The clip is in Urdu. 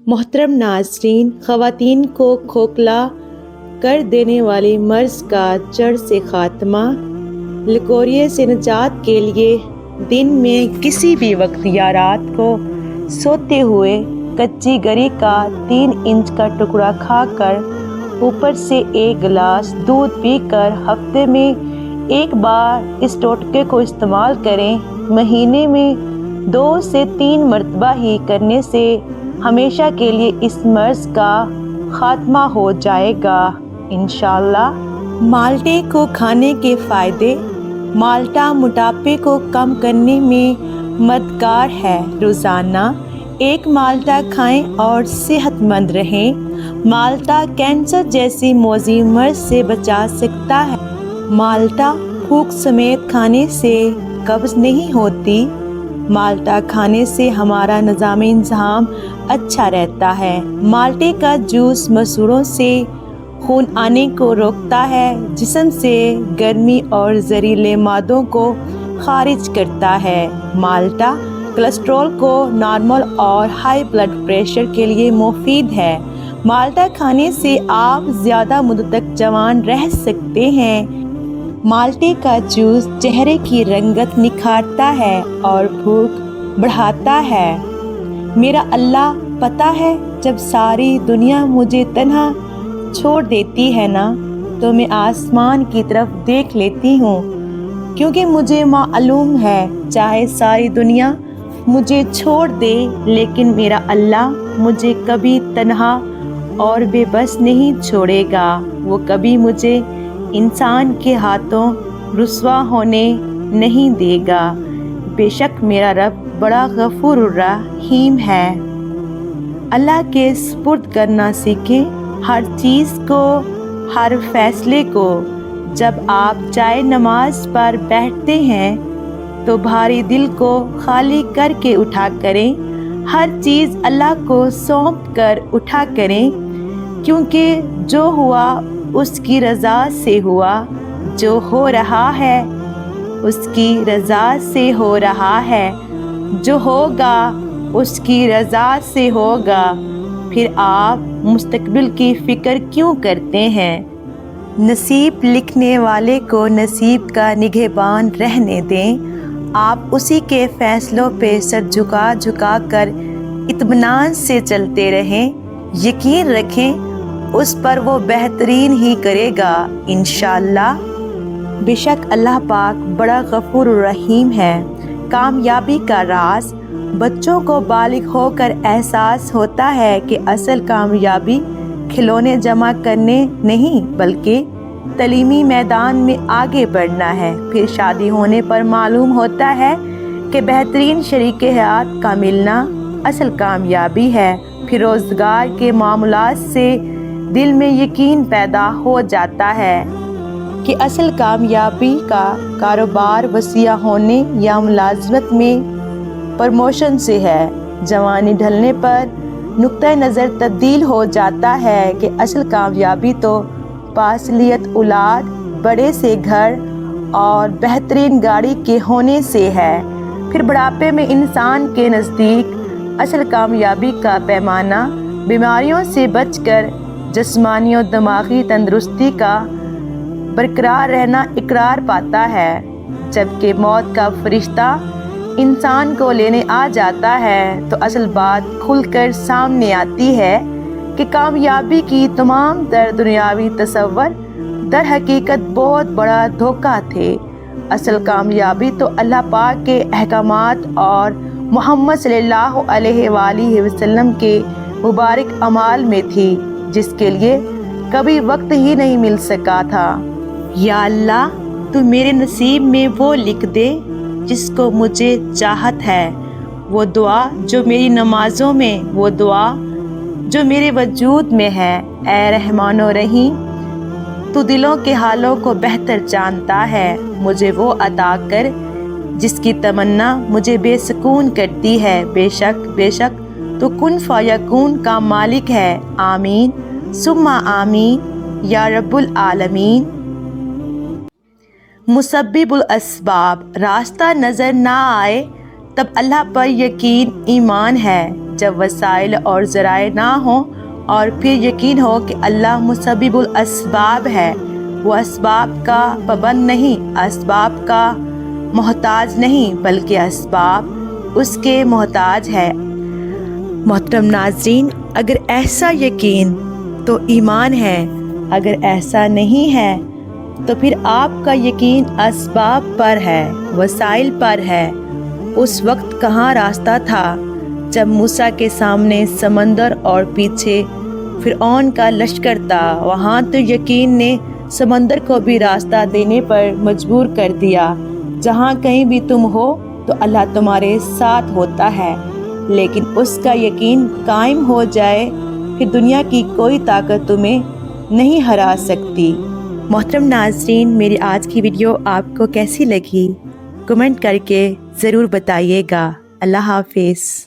محترم ناظرین، خواتین کو کھوکھلا کر دینے والی مرض کا جڑ سے خاتمہ، لیکوریا سے نجات کے لیے دن میں کسی بھی وقت یا رات کو سوتے ہوئے کچی گری کا 3 انچ کا ٹکڑا کھا کر اوپر سے 1 گلاس دودھ پی کر ہفتے میں 1 بار اس ٹوٹکے کو استعمال کریں۔ مہینے میں 2 سے 3 مرتبہ ہی کرنے سے ہمیشہ کے لیے اس مرض کا خاتمہ ہو جائے گا انشاءاللہ۔ مالٹے کو کھانے کے فائدے۔ مالٹا موٹاپے کو کم کرنے میں مددگار ہے۔ روزانہ 1 مالٹا کھائیں اور صحت مند رہیں۔ مالٹا کینسر جیسی موذی مرض سے بچا سکتا ہے۔ مالٹا بھوک سمیت کھانے سے قبض نہیں ہوتی۔ مالٹا کھانے سے ہمارا نظام انتظام اچھا رہتا ہے۔ مالٹے کا جوس مسوڑھوں سے خون آنے کو روکتا ہے، جسم سے گرمی اور زہریلے مادوں کو خارج کرتا ہے۔ مالٹا کولیسٹرول کو نارمل اور ہائی بلڈ پریشر کے لیے مفید ہے۔ مالٹا کھانے سے آپ زیادہ مدت تک جوان رہ سکتے ہیں۔ مالٹے کا جوس چہرے کی رنگت نکھارتا ہے اور بھوک بڑھاتا ہے۔ میرا اللہ پتہ ہے، جب ساری دنیا مجھے تنہا چھوڑ دیتی ہے نا، تو میں آسمان کی طرف دیکھ لیتی ہوں، کیونکہ مجھے معلوم ہے چاہے ساری دنیا مجھے چھوڑ دے، لیکن میرا اللہ مجھے کبھی تنہا اور بے بس نہیں چھوڑے گا۔ وہ کبھی مجھے انسان کے ہاتھوں رسوا ہونے نہیں دے گا۔ بے شک میرا رب بڑا غفور الرحیم ہے۔ اللہ کے سپرد کرنا سیکھیں، ہر چیز کو، ہر فیصلے کو۔ جب آپ جائے نماز پر بیٹھتے ہیں تو بھاری دل کو خالی کر کے اٹھا کریں۔ ہر چیز اللہ کو سونپ کر اٹھا کریں، کیونکہ جو ہوا اس کی رضا سے ہوا، جو ہو رہا ہے اس کی رضا سے ہو رہا ہے، جو ہوگا اس کی رضا سے ہوگا۔ پھر آپ مستقبل کی فکر کیوں کرتے ہیں؟ نصیب لکھنے والے کو نصیب کا نگہبان رہنے دیں۔ آپ اسی کے فیصلوں پہ سر جھکا جھکا کر اطمینان سے چلتے رہیں۔ یقین رکھیں اس پر وہ بہترین ہی کرے گا انشاءاللہ۔ بے شک اللہ پاک بڑا غفور الرحیم ہے۔ کامیابی کا راز۔ بچوں کو بالغ ہو کر احساس ہوتا ہے کہ اصل کامیابی کھلونے جمع کرنے نہیں، بلکہ تعلیمی میدان میں آگے بڑھنا ہے۔ پھر شادی ہونے پر معلوم ہوتا ہے کہ بہترین شریک حیات کا ملنا اصل کامیابی ہے۔ پھر روزگار کے معاملات سے دل میں یقین پیدا ہو جاتا ہے کہ اصل کامیابی کا کاروبار وسیع ہونے یا ملازمت میں پروموشن سے ہے۔ جوانی ڈھلنے پر نقطہ نظر تبدیل ہو جاتا ہے کہ اصل کامیابی تو باصلیت اولاد، بڑے سے گھر اور بہترین گاڑی کے ہونے سے ہے۔ پھر بڑھاپے میں انسان کے نزدیک اصل کامیابی کا پیمانہ بیماریوں سے بچ کر جسمانی و دماغی تندرستی کا برقرار رہنا اقرار پاتا ہے۔ جبکہ موت کا فرشتہ انسان کو لینے آ جاتا ہے تو اصل بات کھل کر سامنے آتی ہے کہ کامیابی کی تمام تر دنیاوی تصور در حقیقت بہت بڑا دھوکہ تھے۔ اصل کامیابی تو اللہ پاک کے احکامات اور محمد صلی اللہ علیہ وآلہ وسلم کے مبارک اعمال میں تھی، جس کے لیے کبھی وقت ہی نہیں مل سکا تھا۔ یا اللہ، تو میرے نصیب میں وہ لکھ دے جس کو مجھے چاہت ہے، وہ دعا جو میری نمازوں میں، وہ دعا جو میرے وجود میں ہے۔ اے رحمان و رحیم، تو دلوں کے حالوں کو بہتر جانتا ہے۔ مجھے وہ عطا کر جس کی تمنا مجھے بے سکون کرتی ہے۔ بے شک تو کن فیکون کا مالک ہے۔ آمین ثم آمین یا رب العالمین۔ مسبب الاسباب۔ راستہ نظر نہ آئے تب اللہ پر یقین ایمان ہے۔ جب وسائل اور ذرائع نہ ہوں اور پھر یقین ہو کہ اللہ مسبب الاسباب ہے، وہ اسباب کا پابند نہیں، اسباب کا محتاج نہیں، بلکہ اسباب اس کے محتاج ہے۔ محترم ناظرین، اگر ایسا یقین تو ایمان ہے، اگر ایسا نہیں ہے تو پھر آپ کا یقین اسباب پر ہے، وسائل پر ہے۔ اس وقت کہاں راستہ تھا جب موسیٰ کے سامنے سمندر اور پیچھے فرعون کا لشکر تھا؟ وہاں تو یقین نے سمندر کو بھی راستہ دینے پر مجبور کر دیا۔ جہاں کہیں بھی تم ہو تو اللہ تمہارے ساتھ ہوتا ہے، لیکن اس کا یقین قائم ہو جائے کہ دنیا کی کوئی طاقت تمہیں نہیں ہرا سکتی۔ محترم ناظرین، میری آج کی ویڈیو آپ کو کیسی لگی؟ کمنٹ کر کے ضرور بتائیے گا۔ اللہ حافظ۔